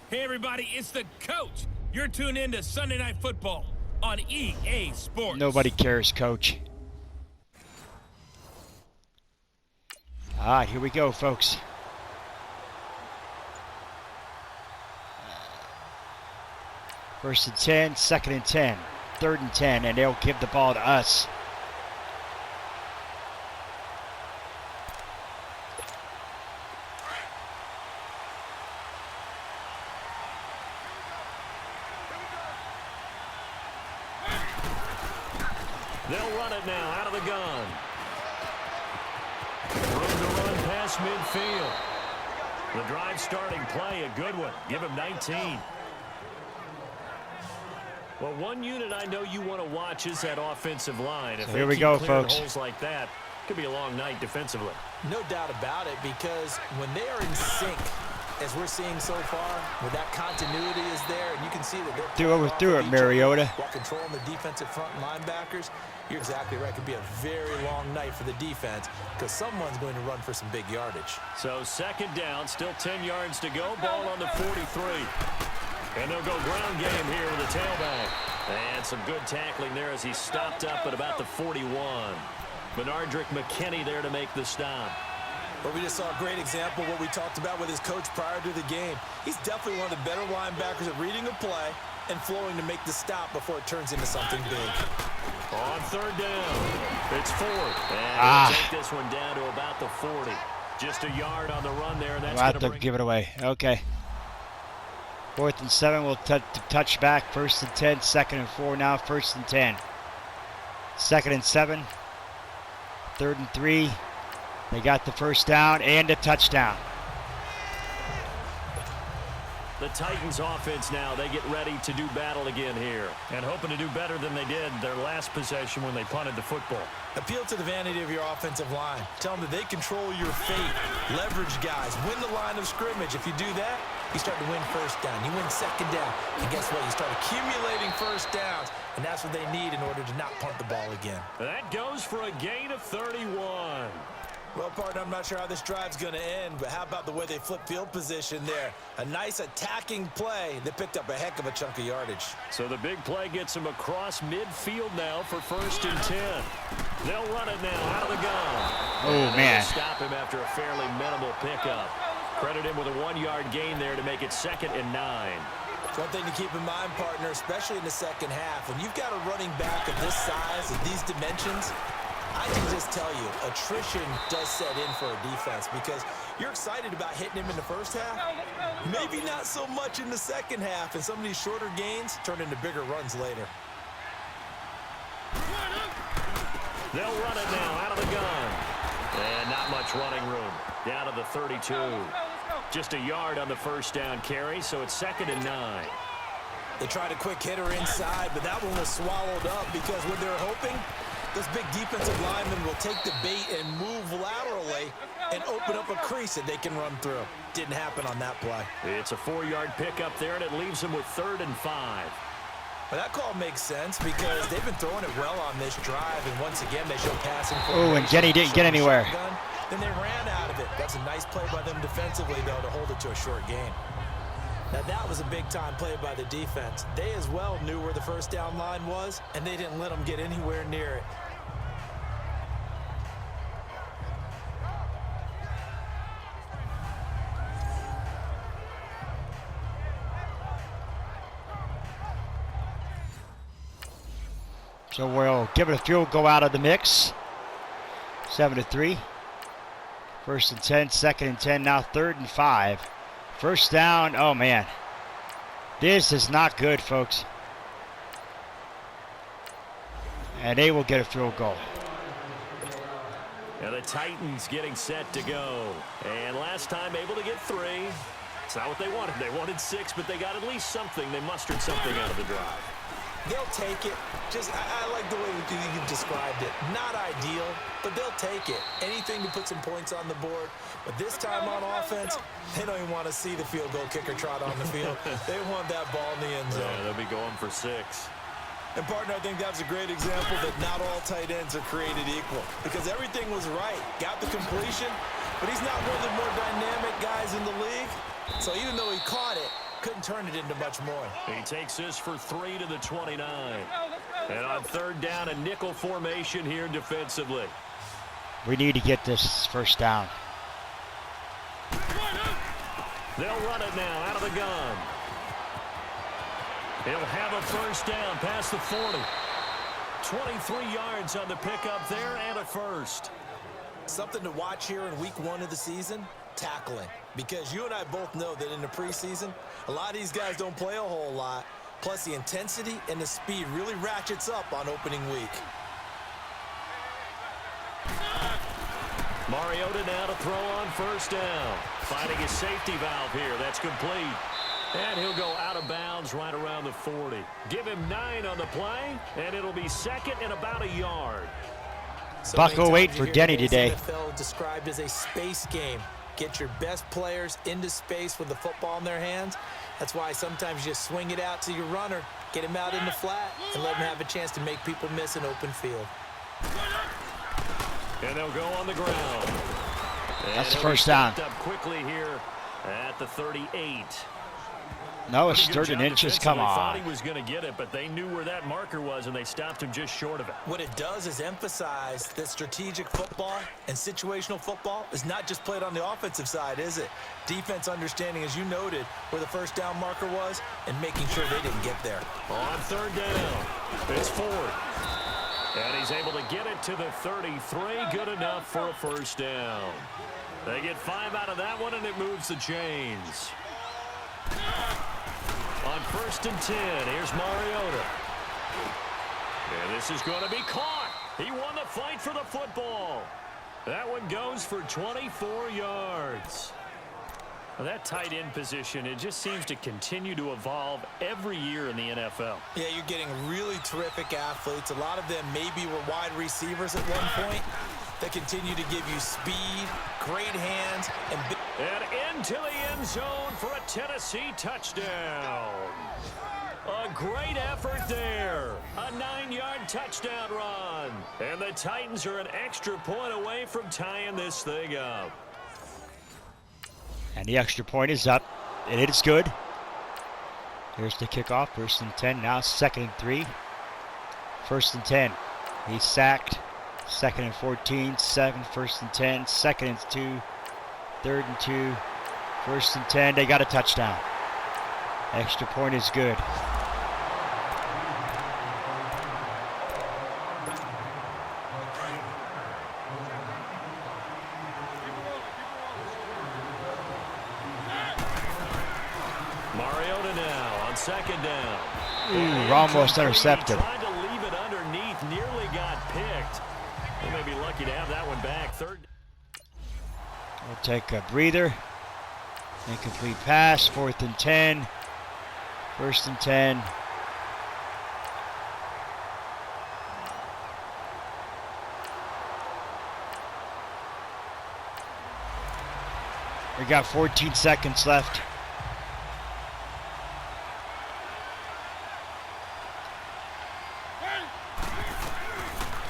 Hey, everybody, it's the coach. You're tuned in to Sunday Night Football on EA Sports. Nobody cares, Coach. All right, here we go, folks. First and 10, second and 10, third and 10, and they'll give the ball to us. They'll run it now out of the gun. Room to run past midfield. The drive starting play, a good one. Give him 19. Well, one unit I know you want to watch is that offensive line. If here we go, folks. Holes like that, could be a long night defensively. No doubt about it, because when they are in sync, as we're seeing so far, when that continuity is there, and you can see that they're through it, Mariota. While controlling the defensive front linebackers, you're exactly right. It could be a very long night for the defense because someone's going to run for some big yardage. So second down, still 10 yards to go. Ball on the 43. And they'll go ground game here with the tailback. And some good tackling there as he stopped up at about the 41. Benardrick McKinney there to make the stop. But we just saw a great example of what we talked about with his coach prior to the game. He's definitely one of the better linebackers at reading a play and flowing to make the stop before it turns into something big. On third down, it's fourth. And he'll take this one down to about the 40. Just a yard on the run there, and that's going to give it away. Okay. 4th and 7, we'll touch back. 1st and 10, 2nd and 4 now. 1st and 10. 2nd and 7. 3rd and 3. They got the first down and a touchdown. The Titans offense now, they get ready to do battle again here. And hoping to do better than they did their last possession when they punted the football. Appeal to the vanity of your offensive line. Tell them that they control your fate. Leverage guys. Win the line of scrimmage. If you do that, you start to win first down. You win second down. And guess what? You start accumulating first downs. And that's what they need in order to not punt the ball again. That goes for a gain of 31. Well, partner, I'm not sure how this drive's going to end, but how about the way they flip field position there? A nice attacking play that picked up a heck of a chunk of yardage. So the big play gets him across midfield now for 1st and 10. They'll run it now out of the gun. Oh, man. Stop him after a fairly minimal pickup. Credit him with a 1-yard gain there to make it 2nd and 9. One thing to keep in mind, partner, especially in the second half, when you've got a running back of this size, of these dimensions, I can just tell you, attrition does set in for a defense because you're excited about hitting him in the first half. Maybe not so much in the second half, and some of these shorter gains turn into bigger runs later. They'll run it now out of the gun. And not much running room. Down to the 32. Just a yard on the first down carry, so it's 2nd and 9. They tried a quick hitter inside, but that one was swallowed up because what they're hoping, this big defensive lineman will take the bait and move laterally and open up a crease that they can run through. Didn't happen on that play. It's a 4-yard pickup there, and it leaves them with 3rd and 5. Well, that call makes sense because they've been throwing it well on this drive, and once again, they show passing. Oh, and Jenny didn't get anywhere. Shotgun, then they ran out of it. That's a nice play by them defensively, though, to hold it to a short gain. Now, that was a big-time play by the defense. They as well knew where the first down line was, and they didn't let them get anywhere near it. So we'll give it a field goal out of the mix. 7-3. 1st and 10, 2nd and 10, now 3rd and 5. First down, oh man. This is not good, folks. And they will get a field goal. Now the Titans getting set to go. And last time able to get 3. It's not what they wanted. They wanted 6, but they got at least something. They mustered something out of the drive. They'll take it. I like the way you described it. Not ideal, but they'll take it. Anything to put some points on the board. But this time on offense, they don't even want to see the field goal kicker trot on the field. They want that ball in the end zone. Yeah, they'll be going for 6. And, partner, I think that's a great example that not all tight ends are created equal because everything was right. Got the completion, but he's not one of the more dynamic guys in the league. So even though he caught it, Couldn't turn it into much more. He takes this for 3 to the 29. And on third down, a nickel formation here defensively. We need to get this first down. They'll run it now out of the gun. He'll have a first down past the 40. 23 yards on the pickup there and a first. Something to watch here in week 1 of the season, tackling. Because you and I both know that in the preseason, a lot of these guys don't play a whole lot. Plus the intensity and the speed really ratchets up on opening week. Mariota now to throw on first down. Finding his safety valve here. That's complete. And he'll go out of bounds right around the 40. Give him 9 on the play, and it'll be second and about a yard. Bucko wait for Denny today. NFL described as a space game. Get your best players into space with the football in their hands. That's why sometimes you just swing it out to your runner, get him out in the flat, and let him have a chance to make people miss an open field. And they'll go on the ground. That's the first down. Up quickly here at the 38. No, it's 30 inches. Come on. Thought he was going to get it, but they knew where that marker was, and they stopped him just short of it. What it does is emphasize that strategic football and situational football is not just played on the offensive side, is it? Defense understanding, as you noted, where the first down marker was and making sure they didn't get there. On third down, it's Ford. And he's able to get it to the 33. Good enough for a first down. They get 5 out of that one, and it moves the chains. On first and 10, here's Mariota. And this is going to be caught. He won the fight for the football. That one goes for 24 yards. Well, that tight end position, it just seems to continue to evolve every year in the NFL. Yeah, you're getting really terrific athletes. A lot of them maybe were wide receivers at one point. They continue to give you speed, great hands, and into the end zone for a Tennessee touchdown. A great effort there. A 9-yard touchdown run. And the Titans are an extra point away from tying this thing up. And the extra point is up, and it is good. Here's the kickoff, first and 10, now second and 3. First and 10, he's sacked. Second and 14, 7, first and 10, second and 2, third and 2, first and 10, they got a touchdown. Extra point is good. Mariota now on second down. Ooh, almost intercepted. Tried to leave it underneath, nearly got picked. They may be lucky to have that one back. Third. We'll take a breather. Incomplete pass, 4th and 10. First and 10. We got 14 seconds left.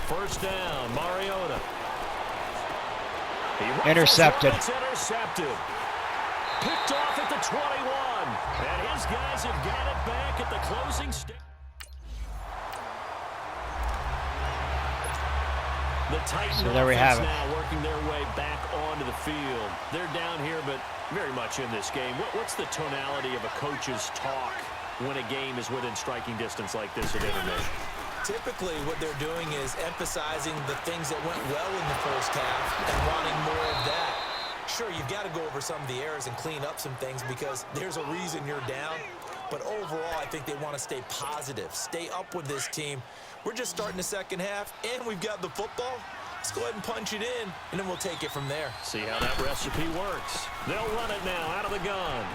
First down, Mariota. Intercepted. It's intercepted. Picked off at the 21. And his guys have got it back at the closing stage. The Titans so there we have it. Now working their way back onto the field. They're down here, but very much in this game. What's the tonality of a coach's talk when a game is within striking distance like this at intermission? Typically, what they're doing is emphasizing the things that went well in the first half and wanting more of that. Sure, you've got to go over some of the errors and clean up some things because there's a reason you're down. But overall, I think they want to stay positive, stay up with this team. We're just starting the second half, and we've got the football. Let's go ahead and punch it in, and then we'll take it from there. See how that recipe works. They'll run it now out of the gun.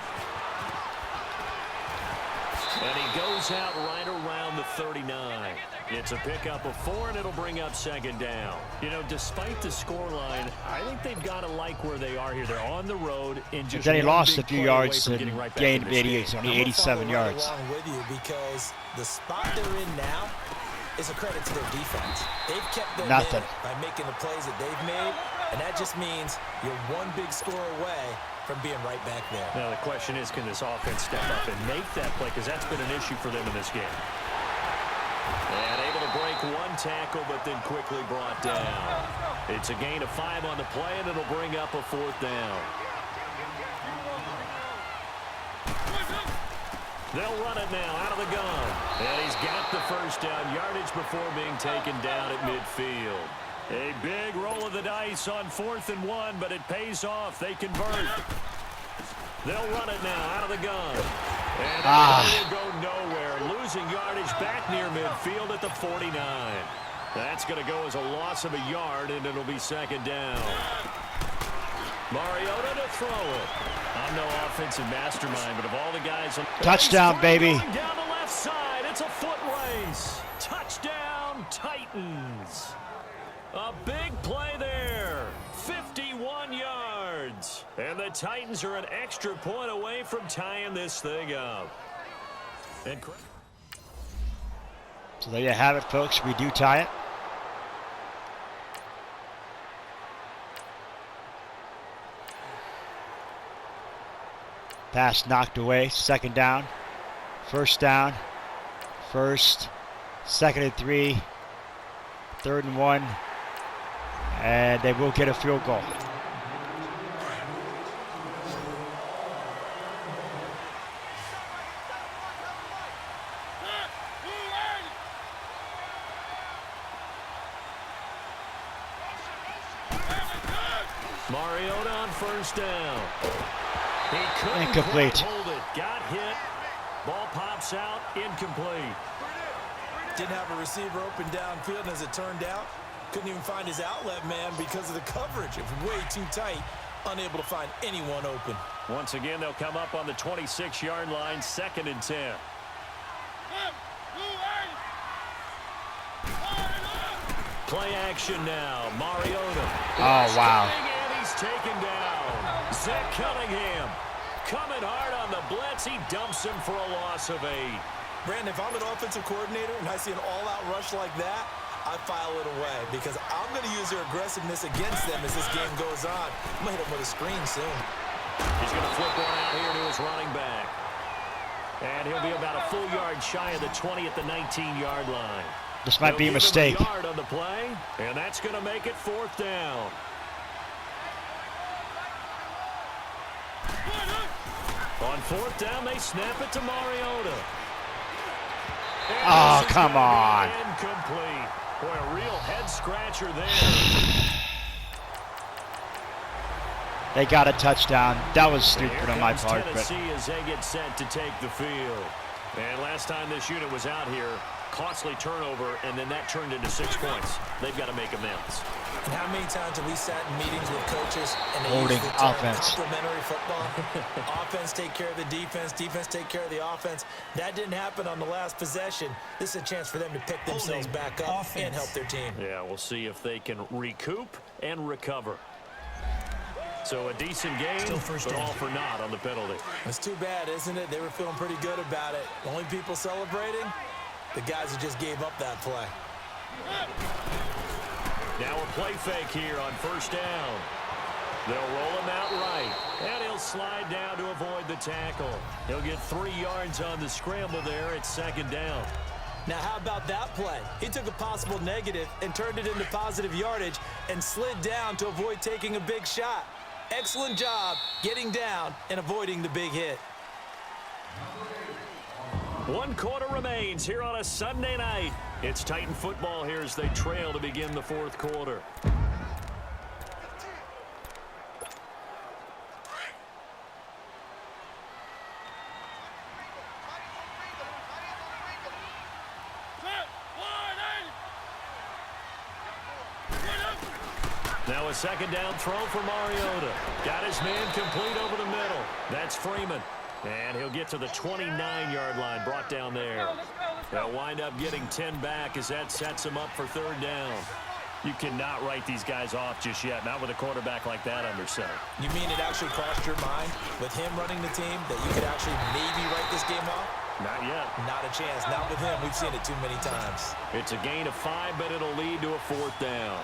And he goes out right around the 39. It's a pickup of 4, and it'll bring up second down. You know, despite the scoreline, I think they've got to like where they are here. They're on the road in just then he lost a big few play yards away and from right gained 88, only 87 yards. Along with you because the spot they're in now is a credit to their defense. They've kept them in by making the plays that they've made, And that just means you're one big score away from being right back there. Now the question is, can this offense step up and make that play? Because that's been an issue for them in this game. And able to break one tackle, but then quickly brought down. It's a gain of 5 on the play, and it'll bring up a 4th down. They'll run it now out of the gun. And he's got the first down yardage before being taken down at midfield. A big roll of the dice on 4th and 1, but it pays off. They convert. They'll run it now out of the gun. And that will go nowhere. Losing yardage back near midfield at the 49. That's going to go as a loss of a yard, and it'll be 2nd down. Mariota to throw it. I'm no offensive mastermind, but of all the guys on Touchdown, baby. Down the left side, it's a foot race. Touchdown, Titans. A big play there. 51 yards. And the Titans are an extra point away from tying this thing up. And so there you have it, folks. We do tie it. Pass knocked away. 2nd down. 1st down. 1st. 2nd and 3. 3rd and 1. And they will get a field goal. Mariota on 1st down. He couldn't Incomplete. hold it. Got hit. Ball pops out. Incomplete. Didn't have a receiver open downfield, and as it turned out, couldn't even find his outlet man because of the coverage. It was way too tight. Unable to find anyone open. Once again, they'll come up on the 26-yard line, 2nd and 10. Play action now. Mariota. Oh, wow. And he's taken down. Zach Cunningham coming hard on the blitz. He dumps him for a loss of 8. Brandon, if I'm an offensive coordinator and I see an all-out rush like that, I file it away because I'm going to use their aggressiveness against them as this game goes on. I'm going to hit them with a screen soon. He's going to flip one out here to his running back. And he'll be about a full yard shy of the 20 at the 19-yard line. This might be a mistake. They'll give him a yard on the play, and that's going to make it 4th down. On 4th down, they snap it to Mariota. Oh, come on. Incomplete. Boy, a real head-scratcher there. They got a touchdown. That was stupid on my part. Tennessee as they get set to take the field. And last time this unit was out here, costly turnover, and then that turned into 6 points. They've got to make amends. And how many times have we sat in meetings with coaches and they Holding use the term offense. complementary football? Offense take care of the defense, defense take care of the offense. That didn't happen on the last possession. This is a chance for them to pick themselves back up and help their team. Yeah, we'll see if they can recoup and recover. So a decent game, but all for naught on the penalty. It's too bad, isn't it? They were feeling pretty good about it. The only people celebrating, the guys who just gave up that play. Now a play fake here on 1st down. They'll roll him out right, and he'll slide down to avoid the tackle. He'll get 3 yards on the scramble there at 2nd down. Now, how about that play? He took a possible negative and turned it into positive yardage and slid down to avoid taking a big shot. Excellent job getting down and avoiding the big hit. 1 quarter remains here on a Sunday night. It's Titan football here as they trail to begin the 4th quarter. Now a 2nd down throw for Mariota. Got his man complete over the middle. That's Freeman. And he'll get to the 29-yard line, brought down there. They'll wind up getting 10 back as that sets him up for 3rd down. You cannot write these guys off just yet, not with a quarterback like that under center. You mean it actually crossed your mind with him running the team that you could actually maybe write this game off? Not yet. Not a chance. Not with him. We've seen it too many times. It's a gain of 5, but it'll lead to a 4th down.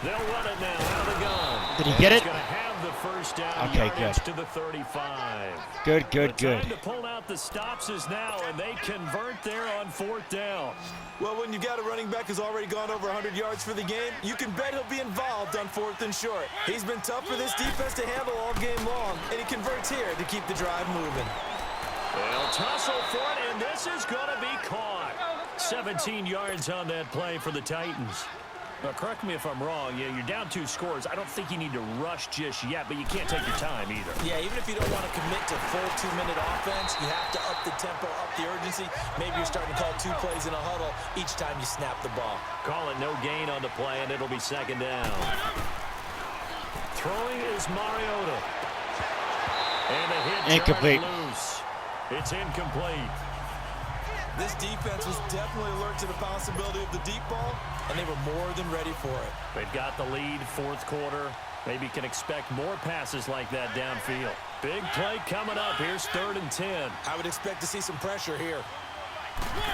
They'll run it now out of the gun. Did he get it? He's going to have the first down. Okay, yardage good. to the 35. Good. The time to pull out the stops is now, and they convert there on 4th down. Well, when you've got a running back who's already gone over 100 yards for the game, you can bet he'll be involved on 4th and short. He's been tough for this defense to handle all game long, and he converts here to keep the drive moving. They'll tussle for it, and this is going to be caught. 17 yards on that play for the Titans. Now, correct me if I'm wrong. Yeah, you're down 2 scores. I don't think you need to rush just yet, but you can't take your time either. Yeah, even if you don't want to commit to full 2-minute offense, you have to up the tempo, up the urgency. Maybe you're starting to call 2 plays in a huddle each time you snap the ball. Call it no gain on the play, and it'll be 2nd down. Throwing is Mariota. And a hit Incomplete. loose. It's incomplete. This defense was definitely alert to the possibility of the deep ball, and they were more than ready for it. They've got the lead, 4th quarter. Maybe can expect more passes like that downfield. Big play coming up. Here's 3rd and 10. I would expect to see some pressure here.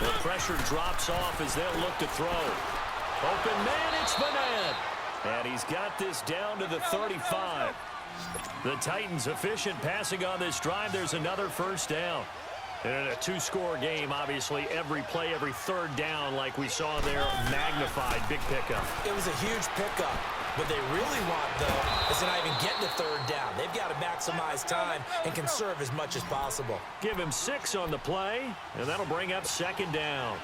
The pressure drops off as they'll look to throw. Open man, it's Madden. And he's got this down to the 35. The Titans efficient passing on this drive. There's another 1st down. And in a 2-score game, obviously, every play, every 3rd down, like we saw there, magnified. Big pickup. It was a huge pickup. What they really want, though, is to not even get to 3rd down. They've got to maximize time and conserve as much as possible. Give him 6 on the play, and that'll bring up 2nd down.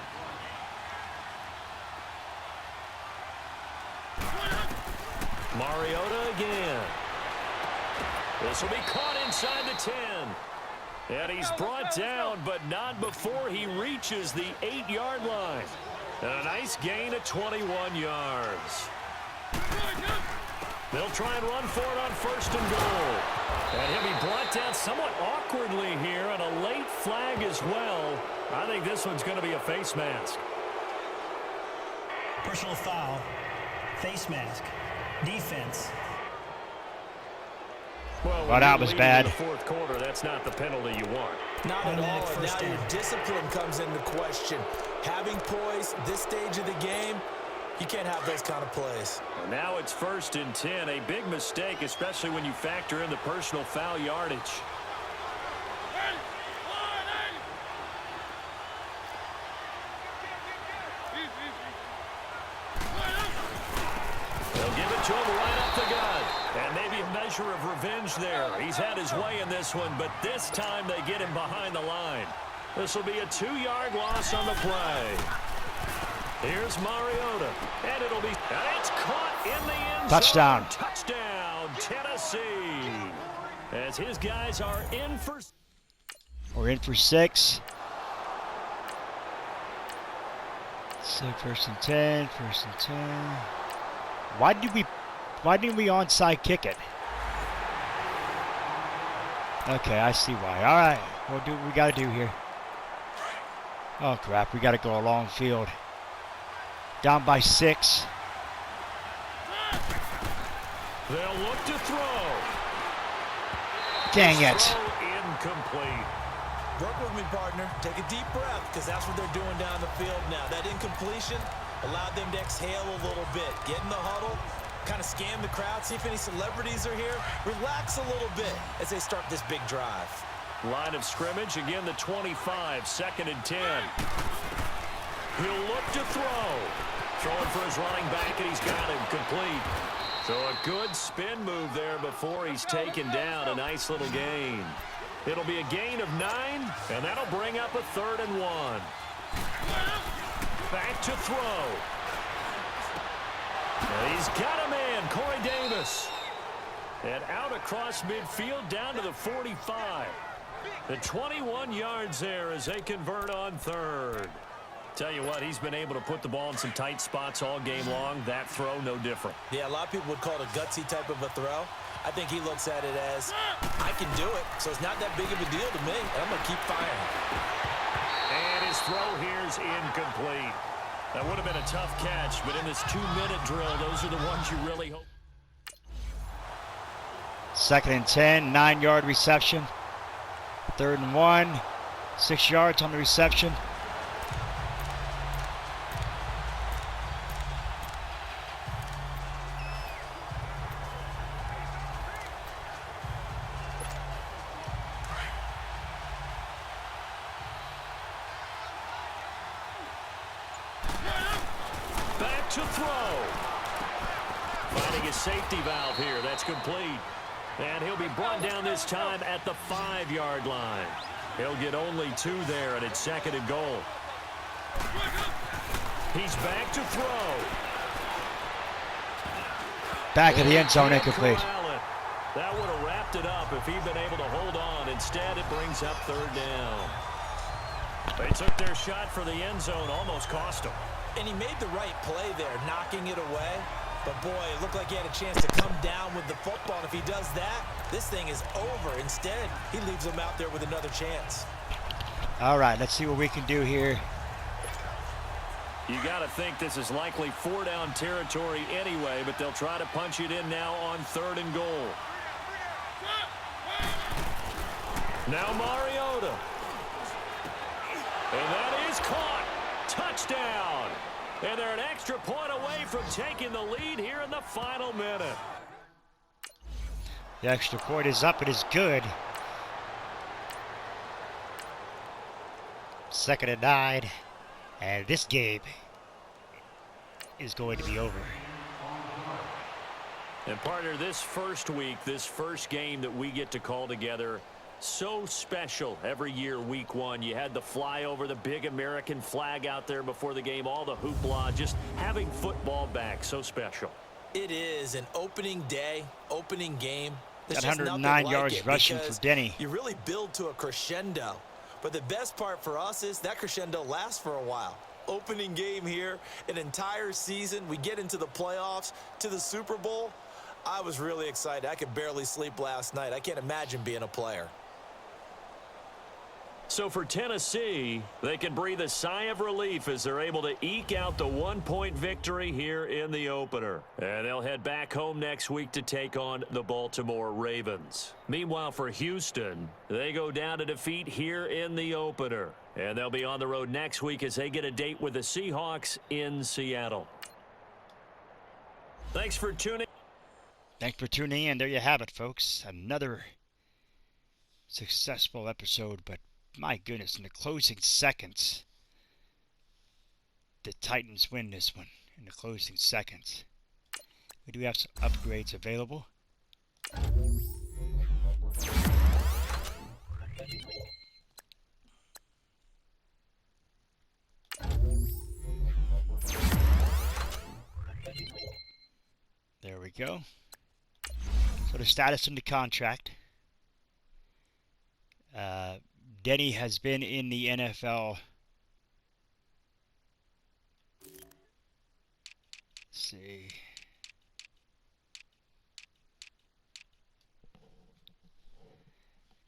Mariota again. This will be caught inside the 10. And he's brought down, but not before he reaches the 8-yard line. And a nice gain of 21 yards. They'll try and run for it on 1st and goal. And he'll be brought down somewhat awkwardly here on a late flag as well. I think this one's going to be a face mask. Personal foul, face mask, defense. Well, that was bad. In the 4th quarter, that's not the penalty you want. Not at all, and now your discipline comes into question. Having poise this stage of the game, you can't have those kind of plays. And now it's 1st and 10, a big mistake, especially when you factor in the personal foul yardage. They'll give it to him right up the gut. And maybe a measure of revenge there. He's had his way in this one, but this time they get him behind the line. This will be a 2-yard loss on the play. Here's Mariota, and it'll be, and it's caught in the end zone. Touchdown. Touchdown, Tennessee. As his guys are in for... We're in for 6. So 1st and 10, 1st and 10. Why didn't we onside kick it? Okay, I see why. All right, we'll do what we got to do here. Oh crap, we got to go a long field. Down by 6. They'll look to throw. Dang it. Throw incomplete. Work with me, partner. Take a deep breath, because that's what they're doing down the field now. That incompletion allowed them to exhale a little bit. Get in the huddle, kind of scan the crowd, see if any celebrities are here. Relax a little bit as they start this big drive. Line of scrimmage, again the 25, 2nd and 10. He'll look to throw. Throwing for his running back, and he's got him complete. So a good spin move there before he's taken down. A nice little gain. It'll be a gain of 9, and that'll bring up a 3rd and 1. Back to throw. And he's got a man, Corey Davis. And out across midfield down to the 45. The 21 yards there as they convert on 3rd. Tell you what, he's been able to put the ball in some tight spots all game long. That throw, no different. Yeah, a lot of people would call it a gutsy type of a throw. I think he looks at it as, I can do it, so it's not that big of a deal to me, and I'm going to keep firing. And his throw here's incomplete. That would have been a tough catch, but in this 2-minute drill, those are the ones you really hope. 2nd and 10, 9-yard reception. 3rd and 1, 6 yards on the reception. to throw. Finding a safety valve here. That's complete. And he'll be brought down this time at the 5-yard line. He'll get only 2 there, and it's 2nd and goal. He's back to throw. Back of the end zone, incomplete. That would have wrapped it up if he'd been able to hold on. Instead, it brings up 3rd down. They took their shot for the end zone, almost cost him. And he made the right play there, knocking it away. But, boy, it looked like he had a chance to come down with the football. And if he does that, this thing is over. Instead, he leaves him out there with another chance. All right, let's see what we can do here. You got to think this is likely 4-down territory anyway, but they'll try to punch it in now on 3rd and goal. Now Mariota. And that is caught. Touchdown. And they're an extra point away from taking the lead here in the final minute. The extra point is up. It is good. 2nd and 9. And this game is going to be over. And partner, this first week, this first game that we get to call together, so special every year, week 1. You had the flyover, the big American flag out there before the game, all the hoopla, just having football back, so special. It is an opening day, opening game. Got 109 yards rushing for Denny. You really build to a crescendo. But the best part for us is that crescendo lasts for a while. Opening game here, an entire season. We get into the playoffs, to the Super Bowl. I was really excited. I could barely sleep last night. I can't imagine being a player. So for Tennessee, they can breathe a sigh of relief as they're able to eke out the 1-point victory here in the opener. And they'll head back home next week to take on the Baltimore Ravens. Meanwhile, for Houston, they go down to defeat here in the opener. And they'll be on the road next week as they get a date with the Seahawks in Seattle. Thanks for tuning. Thanks for tuning in. There you have it, folks. Another successful episode, but my goodness, in the closing seconds, the Titans win this one in the closing seconds. We do have some upgrades available. There we go. So the status in the contract. Denny has been in the NFL. Let's see.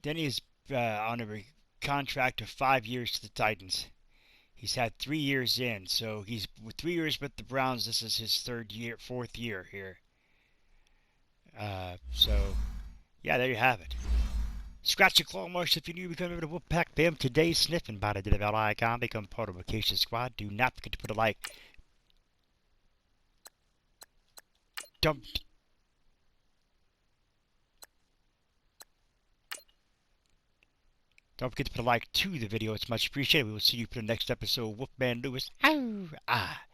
Denny is on a contract of 5 years to the Titans. He's had 3 years in, so he's 3 years with the Browns. This is his 4th year here. So, yeah, there you have it. Scratch your claw marks if you're new to become able to Wolfpack Bam today. Sniffing by the DFL icon. Become part of Vacation Squad. Do not forget to put a like. Don't forget to put a like to the video. It's much appreciated. We will see you for the next episode. Wolfman Lewis. Ow! Ah.